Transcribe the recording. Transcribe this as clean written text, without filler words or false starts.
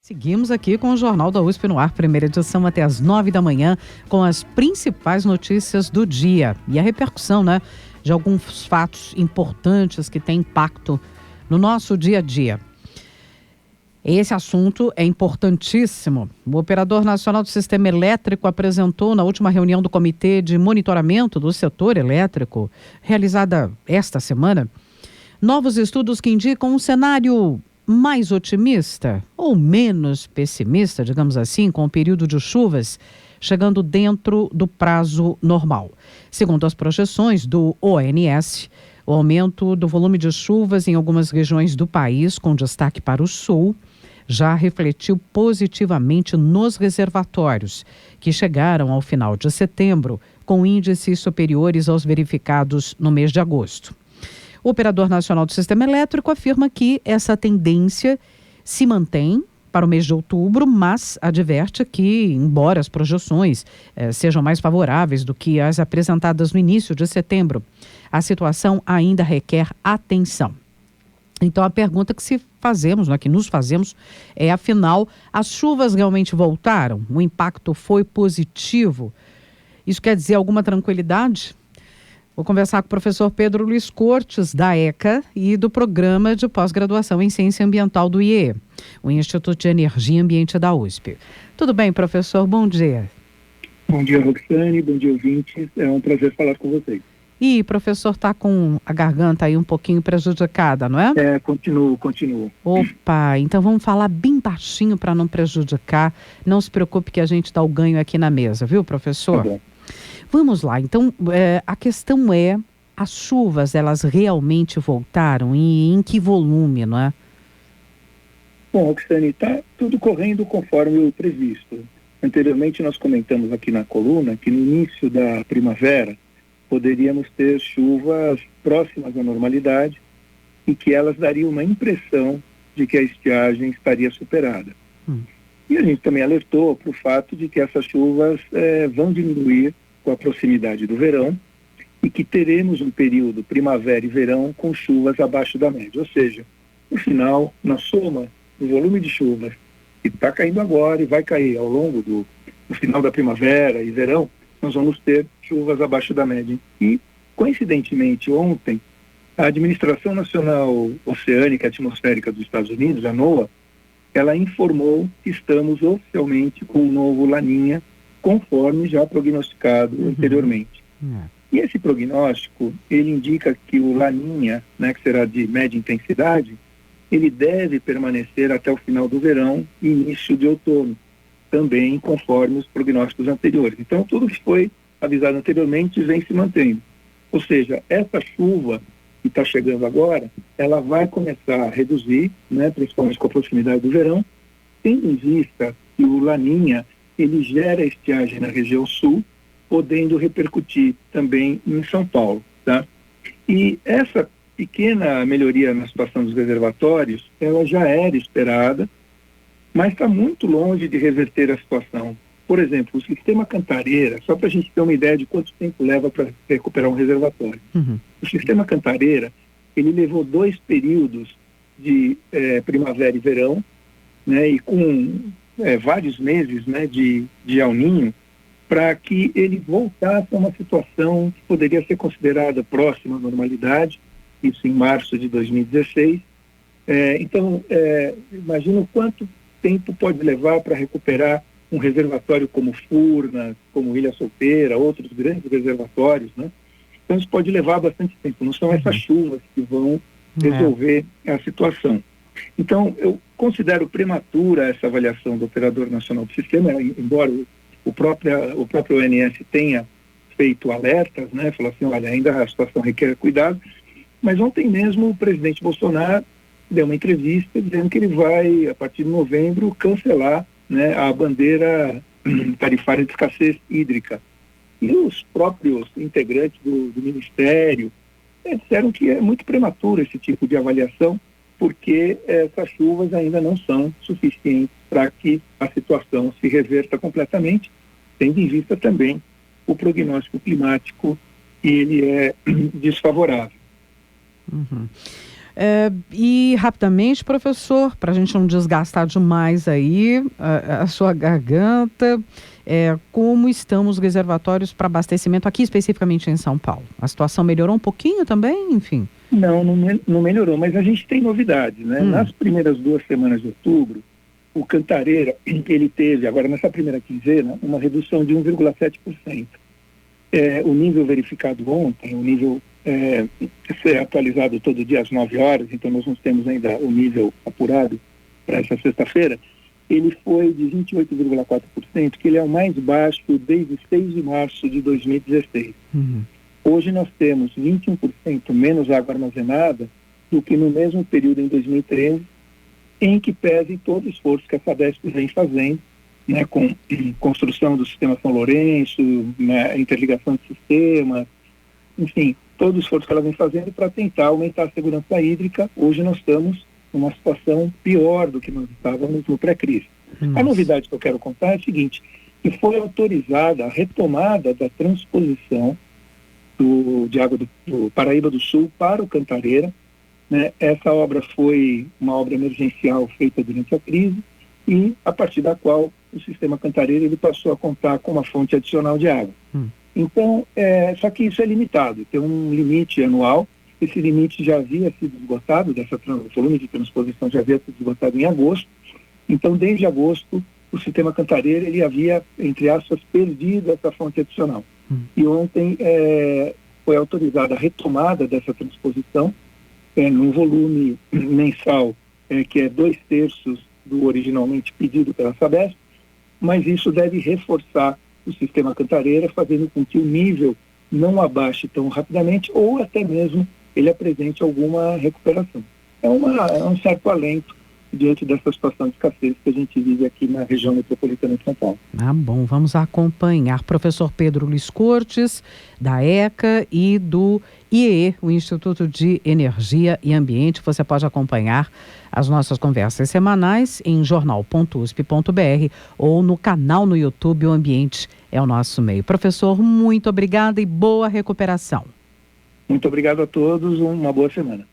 Seguimos aqui com o Jornal da USP no ar, primeira edição até às 9 da manhã, com as principais notícias do dia e a repercussão, de alguns fatos importantes que têm impacto no nosso dia a dia. Esse assunto é importantíssimo. O Operador Nacional do Sistema Elétrico apresentou na última reunião do Comitê de Monitoramento do Setor Elétrico, realizada esta semana, novos estudos que indicam um cenário mais otimista ou menos pessimista, digamos assim, com o período de chuvas chegando dentro do prazo normal. Segundo as projeções do ONS, o aumento do volume de chuvas em algumas regiões do país, com destaque para o sul, já refletiu positivamente nos reservatórios, que chegaram ao final de setembro com índices superiores aos verificados no mês de agosto. O Operador Nacional do Sistema Elétrico afirma que essa tendência se mantém para o mês de outubro, mas adverte que, embora as projeções sejam mais favoráveis do que as apresentadas no início de setembro, a situação ainda requer atenção. Então, a pergunta que nos fazemos é, afinal, as chuvas realmente voltaram? O impacto foi positivo? Isso quer dizer alguma tranquilidade? Vou conversar com o professor Pedro Luiz Cortes, da ECA, e do Programa de Pós-Graduação em Ciência Ambiental do IEE, o Instituto de Energia e Ambiente da USP. Tudo bem, professor? Bom dia. Bom dia, Roxane. Bom dia, ouvintes. É um prazer falar com vocês. E o professor está com a garganta aí um pouquinho prejudicada, não é? Continuo. Opa, então vamos falar bem baixinho para não prejudicar. Não se preocupe que a gente dá o ganho aqui na mesa, viu, professor? Tá bom. Vamos lá, então a questão é, as chuvas, elas realmente voltaram e em que volume, não é? Bom, Roxane, está tudo correndo conforme o previsto. Anteriormente nós comentamos aqui na coluna que no início da primavera poderíamos ter chuvas próximas à normalidade e que elas dariam uma impressão de que a estiagem estaria superada. E a gente também alertou para o fato de que essas chuvas vão diminuir com a proximidade do verão e que teremos um período primavera e verão com chuvas abaixo da média. Ou seja, no final, na soma do volume de chuvas que está caindo agora e vai cair ao longo do final da primavera e verão, nós vamos ter chuvas abaixo da média. E, coincidentemente, ontem, a Administração Nacional Oceânica e Atmosférica dos Estados Unidos, a NOAA, ela informou que estamos oficialmente com um novo Laninha, conforme já prognosticado anteriormente. E esse prognóstico, ele indica que o Laninha, que será de média intensidade, ele deve permanecer até o final do verão e início de outono, também conforme os prognósticos anteriores. Então, tudo que foi avisado anteriormente vem se mantendo. Ou seja, essa chuva que está chegando agora, ela vai começar a reduzir, principalmente com a proximidade do verão, tendo em vista que o Laninha ele gera estiagem na região sul, podendo repercutir também em São Paulo, tá? E essa pequena melhoria na situação dos reservatórios, ela já era esperada, mas está muito longe de reverter a situação. Por exemplo, o sistema Cantareira, só para a gente ter uma ideia de quanto tempo leva para recuperar um reservatório. O sistema Cantareira, ele levou 2 períodos de primavera e verão, e com vários meses de El Niño, para que ele voltasse a uma situação que poderia ser considerada próxima à normalidade, isso em março de 2016. Então, imagina quanto tempo pode levar para recuperar um reservatório como Furnas, como Ilha Solteira, outros grandes reservatórios, Então, isso pode levar bastante tempo. Não são essas chuvas que vão resolver a situação. Então, eu considero prematura essa avaliação do Operador Nacional do Sistema, embora o próprio ONS tenha feito alertas, falou assim, olha, ainda a situação requer cuidado, mas ontem mesmo o presidente Bolsonaro deu uma entrevista dizendo que ele vai, a partir de novembro, cancelar a bandeira tarifária de escassez hídrica. E os próprios integrantes do Ministério disseram que é muito prematuro esse tipo de avaliação, porque essas chuvas ainda não são suficientes para que a situação se reverta completamente, tendo em vista também o prognóstico climático, que ele é desfavorável. E rapidamente, professor, para a gente não desgastar demais aí a sua garganta, como estão os reservatórios para abastecimento aqui, especificamente em São Paulo? A situação melhorou um pouquinho também, enfim? Não melhorou, mas a gente tem novidades, né? Nas primeiras 2 semanas de outubro, o Cantareira, ele teve, agora nessa primeira quinzena, uma redução de 1,7%. O nível verificado ontem, o nível ser atualizado todo dia às 9 horas, então nós não temos ainda o nível apurado para essa sexta-feira, ele foi de 28,4%, que ele é o mais baixo desde 6 de março de 2016. Hoje nós temos 21% menos água armazenada do que no mesmo período em 2013, em que pese todo o esforço que a Sabesp vem fazendo, né, com construção do sistema São Lourenço, né, interligação de sistemas, enfim, todo o esforço que ela vem fazendo para tentar aumentar a segurança hídrica. Hoje nós estamos numa situação pior do que nós estávamos no pré-crise. A novidade que eu quero contar é a seguinte, que foi autorizada a retomada da transposição de água do Paraíba do Sul para o Cantareira, né? Essa obra foi uma obra emergencial feita durante a crise e a partir da qual o sistema Cantareira ele passou a contar com uma fonte adicional de água. Então, só que isso é limitado, tem um limite anual. Esse limite já havia sido esgotado, o volume de transposição já havia sido esgotado em agosto. Então, desde agosto, o sistema Cantareira ele havia, entre aspas, perdido essa fonte adicional. E ontem foi autorizada a retomada dessa transposição num volume mensal que é 2/3 do originalmente pedido pela Sabesp, mas isso deve reforçar o sistema Cantareira, fazendo com que o nível não abaixe tão rapidamente ou até mesmo ele apresente alguma recuperação. É um certo alento diante dessa situação de escassez que a gente vive aqui na região metropolitana de São Paulo. Bom, vamos acompanhar. Professor Pedro Luiz Cortes, da ECA e do IEE, o Instituto de Energia e Ambiente. Você pode acompanhar as nossas conversas semanais em jornal.usp.br ou no canal no YouTube. O Ambiente é o nosso meio. Professor, muito obrigada e boa recuperação. Muito obrigado a todos, uma boa semana.